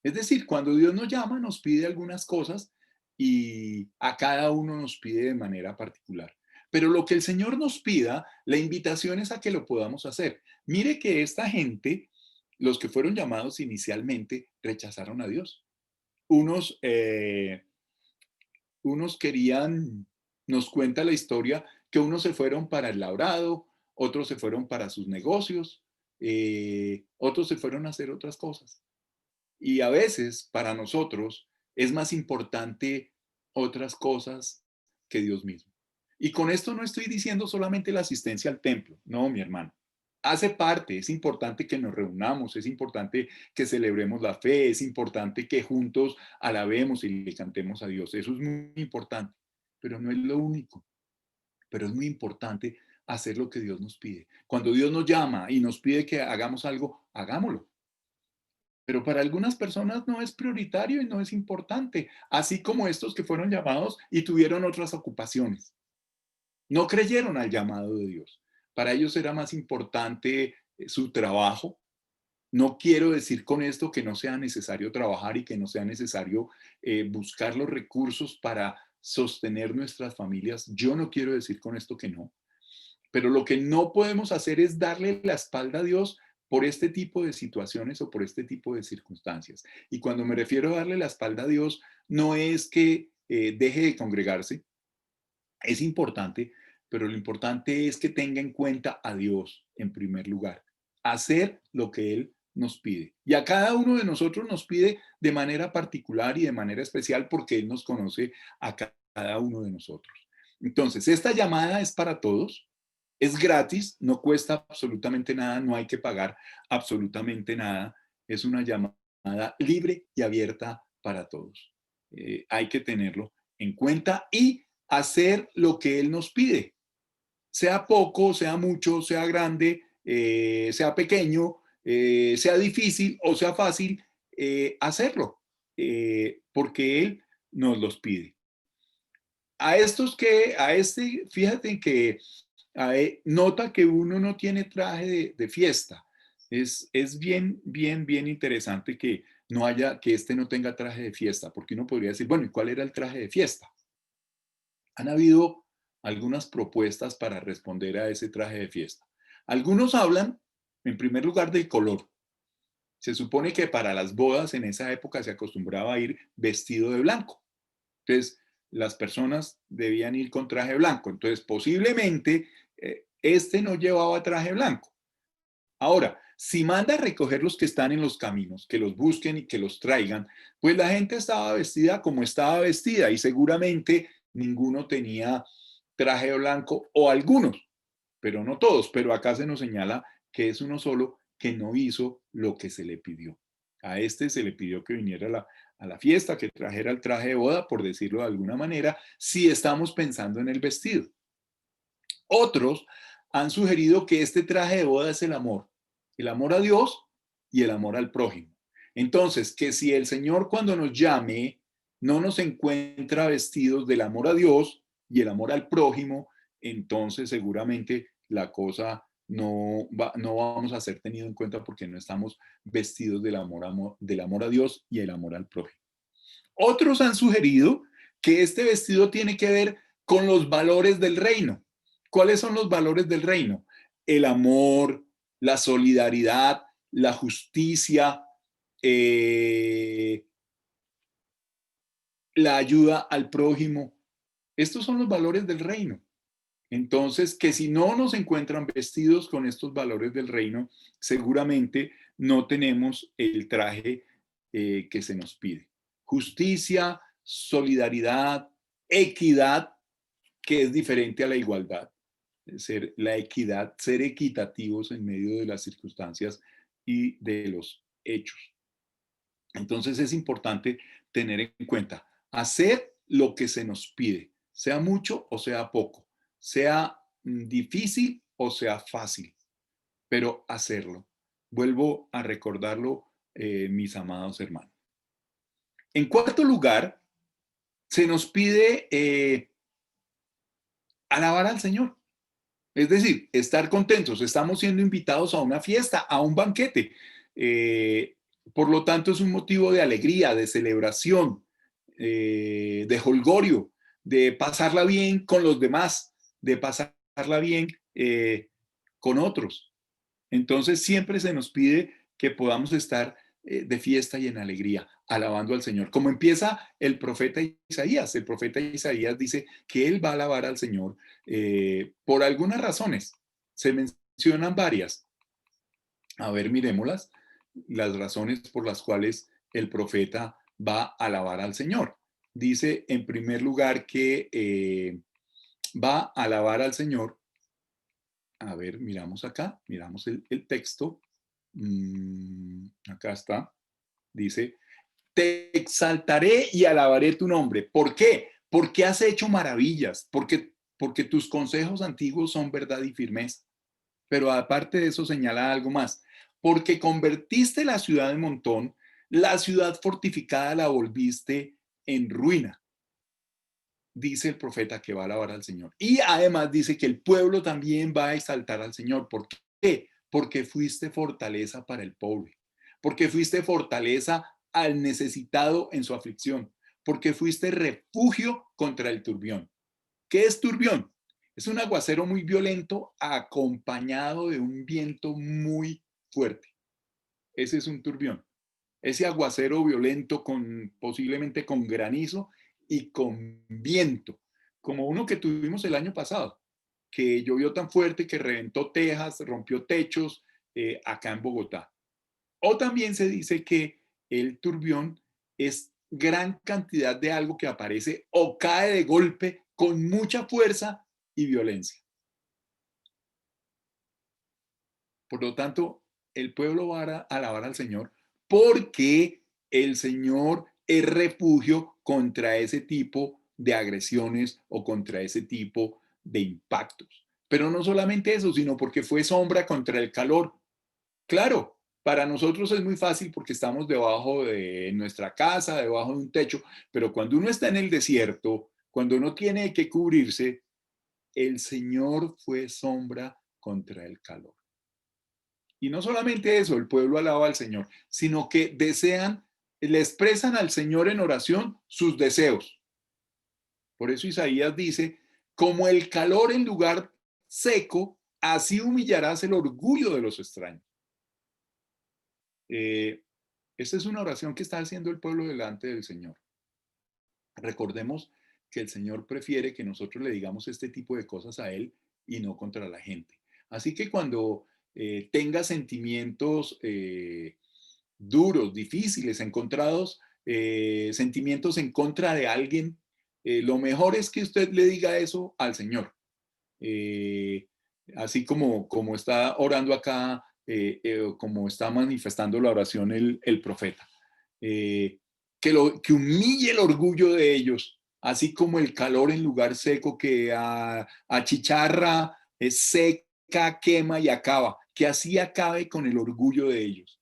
Es decir, cuando Dios nos llama, nos pide algunas cosas y a cada uno nos pide de manera particular. Pero lo que el Señor nos pida, la invitación es a que lo podamos hacer. Mire que esta gente, los que fueron llamados inicialmente, rechazaron a Dios. Unos, unos querían, nos cuenta la historia, que unos se fueron para el labrado, otros se fueron para sus negocios, otros se fueron a hacer otras cosas. Y a veces para nosotros es más importante otras cosas que Dios mismo. Y con esto no estoy diciendo solamente la asistencia al templo, no, mi hermano. Hace parte, es importante que nos reunamos, es importante que celebremos la fe, es importante que juntos alabemos y le cantemos a Dios. Eso es muy importante, pero no es lo único. Pero es muy importante hacer lo que Dios nos pide. Cuando Dios nos llama y nos pide que hagamos algo, hagámoslo. Pero para algunas personas no es prioritario y no es importante, así como estos que fueron llamados y tuvieron otras ocupaciones. No creyeron al llamado de Dios. Para ellos era más importante su trabajo. No quiero decir con esto que no sea necesario trabajar y que no sea necesario buscar los recursos para sostener nuestras familias. Yo no quiero decir con esto que no. Pero lo que no podemos hacer es darle la espalda a Dios por este tipo de situaciones o por este tipo de circunstancias. Y cuando me refiero a darle la espalda a Dios, no es que deje de congregarse, es importante, pero lo importante es que tenga en cuenta a Dios en primer lugar, hacer lo que Él nos pide. Y a cada uno de nosotros nos pide de manera particular y de manera especial porque Él nos conoce a cada uno de nosotros. Entonces, esta llamada es para todos, es gratis, no cuesta absolutamente nada, no hay que pagar absolutamente nada. Es una llamada libre y abierta para todos. Hay que tenerlo en cuenta y hacer lo que Él nos pide. Sea poco, sea mucho, sea grande, sea pequeño, sea difícil o sea fácil, hacerlo, porque Él nos los pide. Fíjate que nota que uno no tiene traje de fiesta. Es bien interesante que que este no tenga traje de fiesta, porque uno podría decir, bueno, ¿y cuál era el traje de fiesta? Han habido algunas propuestas para responder a ese traje de fiesta. Algunos hablan, en primer lugar, del color. Se supone que para las bodas en esa época se acostumbraba a ir vestido de blanco. Entonces, las personas debían ir con traje blanco. Entonces, posiblemente este no llevaba traje blanco. Ahora, si manda a recoger los que están en los caminos, que los busquen y que los traigan, pues la gente estaba vestida como estaba vestida y seguramente ninguno tenía traje blanco o algunos, pero no todos. Pero acá se nos señala que es uno solo que no hizo lo que se le pidió. A este se le pidió que viniera a la fiesta, que trajera el traje de boda, por decirlo de alguna manera, si estamos pensando en el vestido. Otros han sugerido que este traje de boda es el amor a Dios y el amor al prójimo. Entonces, que si el Señor cuando nos llame no nos encuentra vestidos del amor a Dios y el amor al prójimo, entonces seguramente la cosa no vamos a ser tenido en cuenta porque no estamos vestidos del amor a Dios y el amor al prójimo. Otros han sugerido que este vestido tiene que ver con los valores del reino. ¿Cuáles son los valores del reino? El amor, la solidaridad, la justicia, eh, la ayuda al prójimo. Estos son los valores del reino. Entonces, que si no nos encuentran vestidos con estos valores del reino, seguramente no tenemos el traje que se nos pide. Justicia, solidaridad, equidad, que es diferente a la igualdad. Ser la equidad, ser equitativos en medio de las circunstancias y de los hechos. Entonces es importante tener en cuenta, hacer lo que se nos pide, sea mucho o sea poco, sea difícil o sea fácil, pero hacerlo. Vuelvo a recordarlo, mis amados hermanos. En cuarto lugar, se nos pide alabar al Señor. Es decir, estar contentos. Estamos siendo invitados a una fiesta, a un banquete. Eh, por lo tanto, es un motivo de alegría, de celebración, de jolgorio, de pasarla bien con los demás, de pasarla bien con otros. Entonces, siempre se nos pide que podamos estar de fiesta y en alegría, alabando al Señor. Como empieza el profeta Isaías dice que él va a alabar al Señor por algunas razones. Se mencionan varias. A ver, miremoslas, las razones por las cuales el profeta va a alabar al Señor. Dice en primer lugar que va a alabar al Señor. A ver, miramos acá, miramos el texto. Acá está. Dice, te exaltaré y alabaré tu nombre. ¿Por qué? Porque has hecho maravillas, porque tus consejos antiguos son verdad y firmeza. Pero aparte de eso señala algo más, porque convertiste la ciudad de montón, la ciudad fortificada la volviste en ruina. Dice el profeta que va a alabar al Señor. Y además dice que el pueblo también va a exaltar al Señor. ¿Por qué? Porque fuiste fortaleza para el pobre, porque fuiste fortaleza al necesitado en su aflicción, porque fuiste refugio contra el turbión. ¿Qué es turbión? Es un aguacero muy violento acompañado de un viento muy fuerte. Ese es un turbión. Ese aguacero violento posiblemente con granizo y con viento, como uno que tuvimos el año pasado, que llovió tan fuerte que reventó tejas, rompió techos acá en Bogotá. O también se dice que el turbión es gran cantidad de algo que aparece o cae de golpe con mucha fuerza y violencia. Por lo tanto, el pueblo va a alabar al Señor porque el Señor es refugio contra ese tipo de agresiones o contra ese tipo de impactos. Pero no solamente eso, sino porque fue sombra contra el calor. Claro, para nosotros es muy fácil porque estamos debajo de nuestra casa, debajo de un techo, pero cuando uno está en el desierto, cuando uno tiene que cubrirse, el Señor fue sombra contra el calor. Y no solamente eso, el pueblo alaba al Señor, sino que le expresan al Señor en oración sus deseos. Por eso Isaías dice, como el calor en lugar seco, así humillarás el orgullo de los extraños. Eh, Esta es una oración que está haciendo el pueblo delante del Señor. Recordemos que el Señor prefiere que nosotros le digamos este tipo de cosas a Él y no contra la gente. Así que cuando tenga sentimientos duros, difíciles, encontrados, sentimientos en contra de alguien, lo mejor es que usted le diga eso al Señor. Eh, Así como está orando acá, como está manifestando la oración el profeta. Eh, que humille el orgullo de ellos, así como el calor en lugar seco que achicharra, seca, quema y acaba, que así acabe con el orgullo de ellos.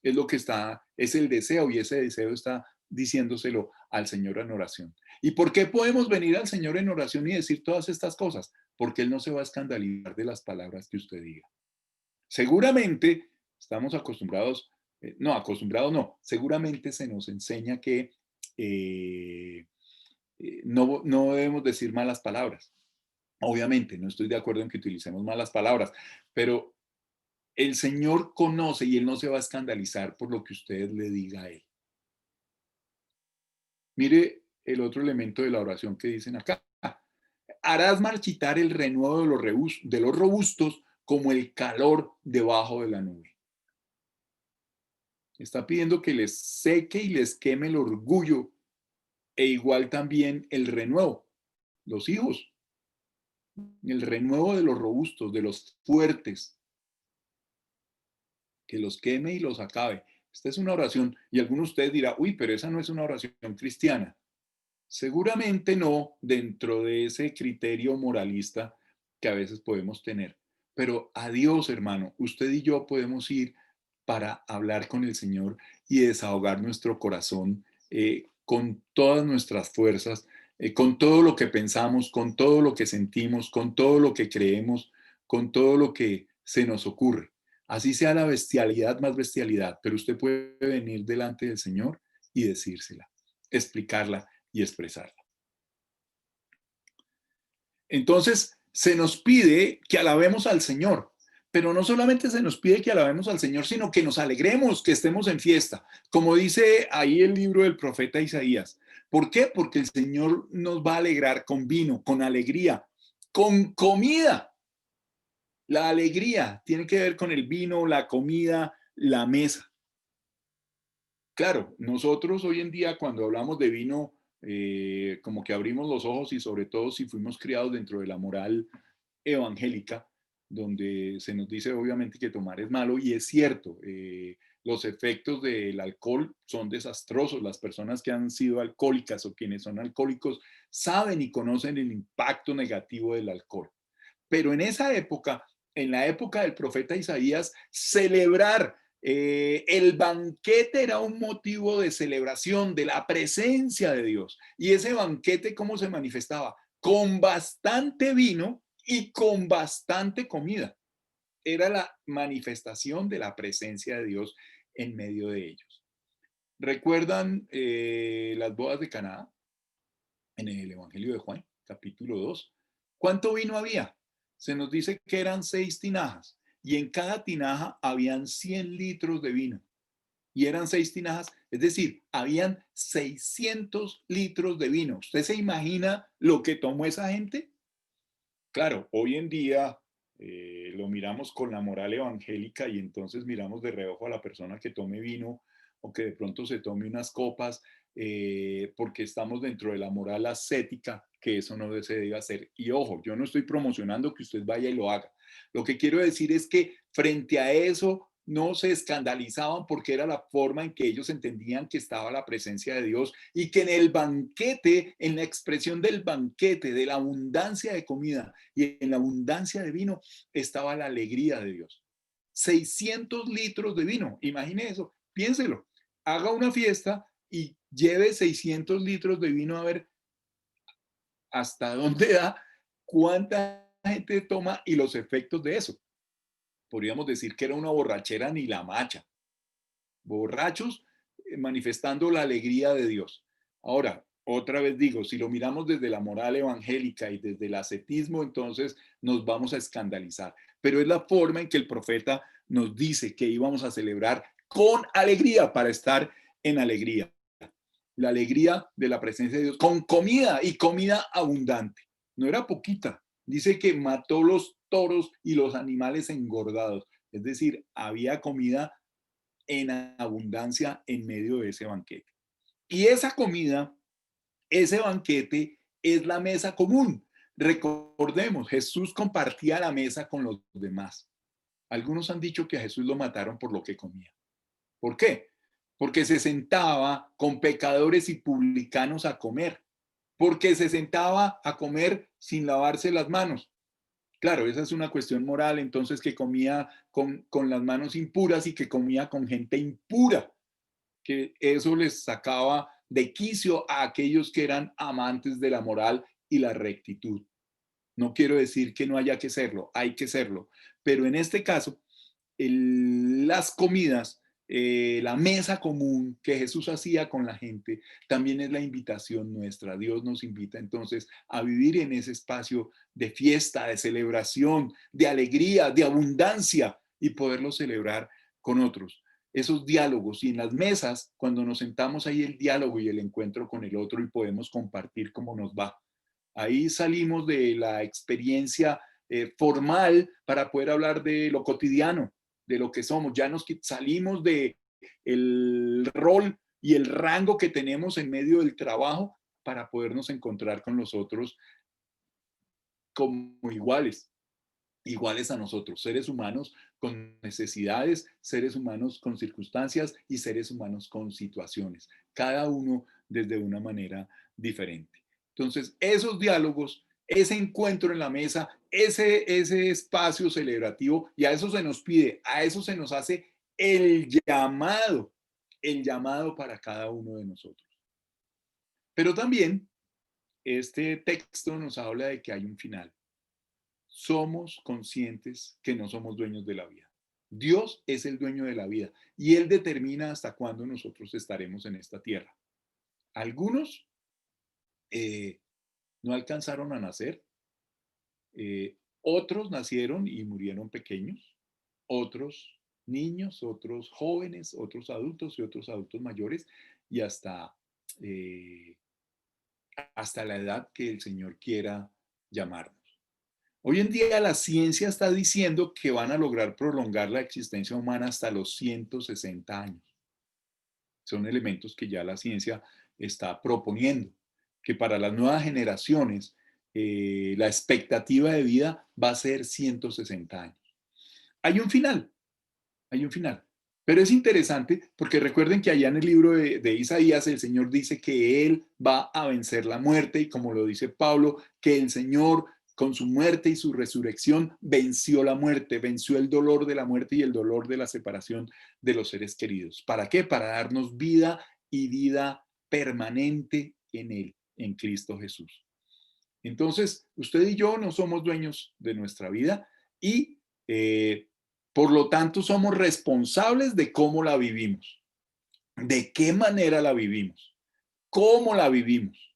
Es lo que es el deseo, y ese deseo está diciéndoselo al Señor en oración. ¿Y por qué podemos venir al Señor en oración y decir todas estas cosas? Porque Él no se va a escandalizar de las palabras que usted diga. Seguramente estamos acostumbrados, no, acostumbrados no, seguramente se nos enseña que eh, no debemos decir malas palabras. Obviamente, no estoy de acuerdo en que utilicemos malas palabras, pero el Señor conoce y Él no se va a escandalizar por lo que usted le diga a Él. Mire el otro elemento de la oración que dicen acá. Harás marchitar el renuevo de los robustos como el calor debajo de la nube. Está pidiendo que les seque y les queme el orgullo, e igual también el renuevo, los hijos, el renuevo de los robustos, de los fuertes, que los queme y los acabe. Esta es una oración, y algunos de ustedes dirán, uy, pero esa no es una oración cristiana. Seguramente no, dentro de ese criterio moralista que a veces podemos tener. Pero a Dios, hermano, usted y yo podemos ir para hablar con el Señor y desahogar nuestro corazón con todas nuestras fuerzas, con todo lo que pensamos, con todo lo que sentimos, con todo lo que creemos, con todo lo que se nos ocurre. Así sea la bestialidad más bestialidad, pero usted puede venir delante del Señor y decírsela, explicarla y expresarla. Entonces, se nos pide que alabemos al Señor, pero no solamente se nos pide que alabemos al Señor, sino que nos alegremos, que estemos en fiesta, como dice ahí el libro del profeta Isaías. ¿Por qué? Porque el Señor nos va a alegrar con vino, con alegría, con comida. La alegría tiene que ver con el vino, la comida, la mesa. Claro, nosotros hoy en día cuando hablamos de vino, como que abrimos los ojos, y sobre todo si fuimos criados dentro de la moral evangélica, donde se nos dice obviamente que tomar es malo, y es cierto, los efectos del alcohol son desastrosos. Las personas que han sido alcohólicas o quienes son alcohólicos saben y conocen el impacto negativo del alcohol. Pero en esa época, en la época del profeta Isaías, celebrar el banquete era un motivo de celebración de la presencia de Dios. Y ese banquete, ¿cómo se manifestaba? Con bastante vino y con bastante comida. Era la manifestación de la presencia de Dios en medio de ellos. ¿Recuerdan las bodas de Caná en el Evangelio de Juan, capítulo 2? ¿Cuánto vino había? Se nos dice que eran 6 tinajas, y en cada tinaja habían 100 litros de vino. Y eran 6 tinajas, es decir, habían 600 litros de vino. ¿Usted se imagina lo que tomó esa gente? Claro, hoy en día lo miramos con la moral evangélica, y entonces miramos de reojo a la persona que tome vino o que de pronto se tome unas copas, porque estamos dentro de la moral ascética, que eso no se debe hacer. Y ojo, yo no estoy promocionando que usted vaya y lo haga. Lo que quiero decir es que frente a eso no se escandalizaban, porque era la forma en que ellos entendían que estaba la presencia de Dios, y que en el banquete, en la expresión del banquete, de la abundancia de comida y en la abundancia de vino, estaba la alegría de Dios. 600 litros de vino, imagine eso, piénselo, haga una fiesta y lleve 600 litros de vino, a ver hasta dónde da, cuánta gente toma y los efectos de eso. Podríamos decir que era una borrachera ni la macha. Borrachos manifestando la alegría de Dios. Ahora, otra vez digo, si lo miramos desde la moral evangélica y desde el ascetismo, entonces nos vamos a escandalizar. Pero es la forma en que el profeta nos dice que íbamos a celebrar con alegría, para estar en alegría. La alegría de la presencia de Dios, con comida, y comida abundante. No era poquita. Dice que mató los toros y los animales engordados. Es decir, había comida en abundancia en medio de ese banquete. Y esa comida, ese banquete es la mesa común. Recordemos, Jesús compartía la mesa con los demás. Algunos han dicho que a Jesús lo mataron por lo que comía. ¿Por qué? Porque se sentaba con pecadores y publicanos a comer. Porque se sentaba a comer sin lavarse las manos. Claro, esa es una cuestión moral, entonces que comía con las manos impuras y que comía con gente impura, que eso les sacaba de quicio a aquellos que eran amantes de la moral y la rectitud. No quiero decir que no haya que serlo, hay que serlo, pero en este caso las comidas, la mesa común que Jesús hacía con la gente, también es la invitación nuestra. Dios nos invita entonces a vivir en ese espacio de fiesta, de celebración, de alegría, de abundancia y poderlo celebrar con otros. Esos diálogos y en las mesas, cuando nos sentamos ahí el diálogo y el encuentro con el otro y podemos compartir cómo nos va. Ahí salimos de la experiencia formal para poder hablar de lo cotidiano, de lo que somos. Ya nos salimos de el rol y el rango que tenemos en medio del trabajo para podernos encontrar con los otros como iguales, iguales a nosotros, seres humanos con necesidades, seres humanos con circunstancias y seres humanos con situaciones, cada uno desde una manera diferente. Entonces, esos diálogos, ese encuentro en la mesa, ese espacio celebrativo, y a eso se nos pide, a eso se nos hace el llamado para cada uno de nosotros. Pero también este texto nos habla de que hay un final. Somos conscientes que no somos dueños de la vida. Dios es el dueño de la vida y Él determina hasta cuándo nosotros estaremos en esta tierra. Algunos no alcanzaron a nacer, otros nacieron y murieron pequeños, otros niños, otros jóvenes, otros adultos y otros adultos mayores y eh, hasta la edad que el Señor quiera llamarnos. Hoy en día la ciencia está diciendo que van a lograr prolongar la existencia humana hasta los 160 años. Son elementos que ya la ciencia está proponiendo, que para las nuevas generaciones la expectativa de vida va a ser 160 años. Hay un final, hay un final. Pero es interesante porque recuerden que allá en el libro de Isaías el Señor dice que Él va a vencer la muerte y como lo dice Pablo, que el Señor con su muerte y su resurrección venció la muerte, venció el dolor de la muerte y el dolor de la separación de los seres queridos. ¿Para qué? Para darnos vida y vida permanente en Él, en Cristo Jesús. Entonces, usted y yo no somos dueños de nuestra vida y por lo tanto somos responsables de cómo la vivimos, de qué manera la vivimos, cómo la vivimos.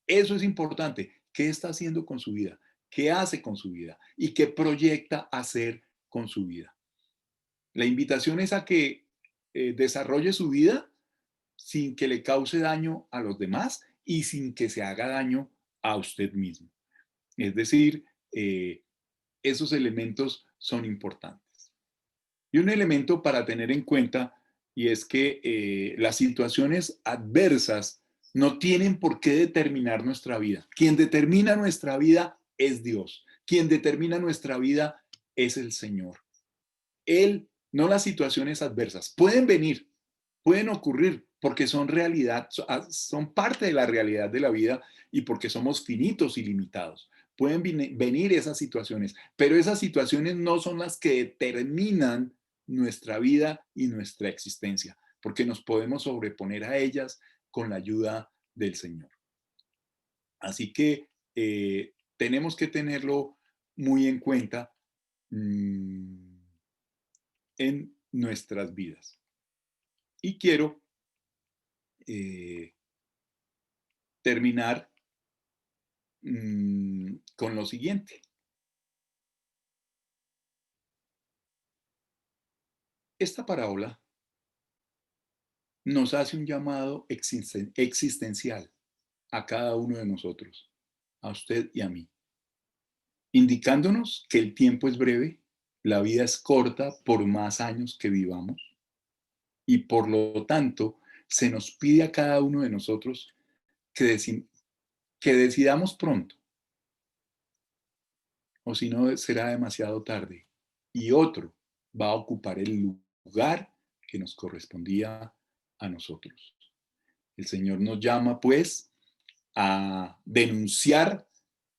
Eso es importante. ¿Qué está haciendo con su vida? ¿Qué hace con su vida? ¿Y qué proyecta hacer con su vida? La invitación es a que desarrolle su vida sin que le cause daño a los demás y sin que se haga daño a usted mismo. Es decir, esos elementos son importantes. Y un elemento para tener en cuenta y es que las situaciones adversas no tienen por qué determinar nuestra vida. Quien determina nuestra vida es Dios. Quien determina nuestra vida es el Señor. Él, no las situaciones adversas. Pueden venir, pueden ocurrir porque son realidad, son parte de la realidad de la vida y porque somos finitos y limitados. Pueden venir esas situaciones, pero esas situaciones no son las que determinan nuestra vida y nuestra existencia, porque nos podemos sobreponer a ellas con la ayuda del Señor. Así que tenemos que tenerlo muy en cuenta en nuestras vidas. Y quiero terminar con lo siguiente. Esta parábola nos hace un llamado existencial a cada uno de nosotros, a usted y a mí, indicándonos que el tiempo es breve, La vida es corta por más años que vivamos y por lo tanto se nos pide a cada uno de nosotros que, que decidamos pronto, o si no será demasiado tarde y otro va a ocupar el lugar que nos correspondía a nosotros. El Señor nos llama pues a denunciar,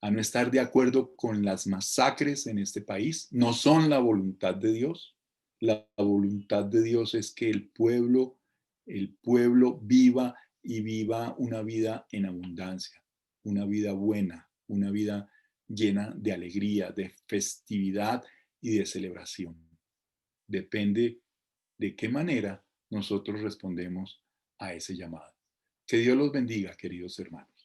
a no estar de acuerdo con las masacres en este país. No son la voluntad de Dios. La voluntad de Dios es que el pueblo viva y viva una vida en abundancia, una vida buena, una vida llena de alegría, de festividad y de celebración. Depende de qué manera nosotros respondemos a ese llamado. Que Dios los bendiga, queridos hermanos.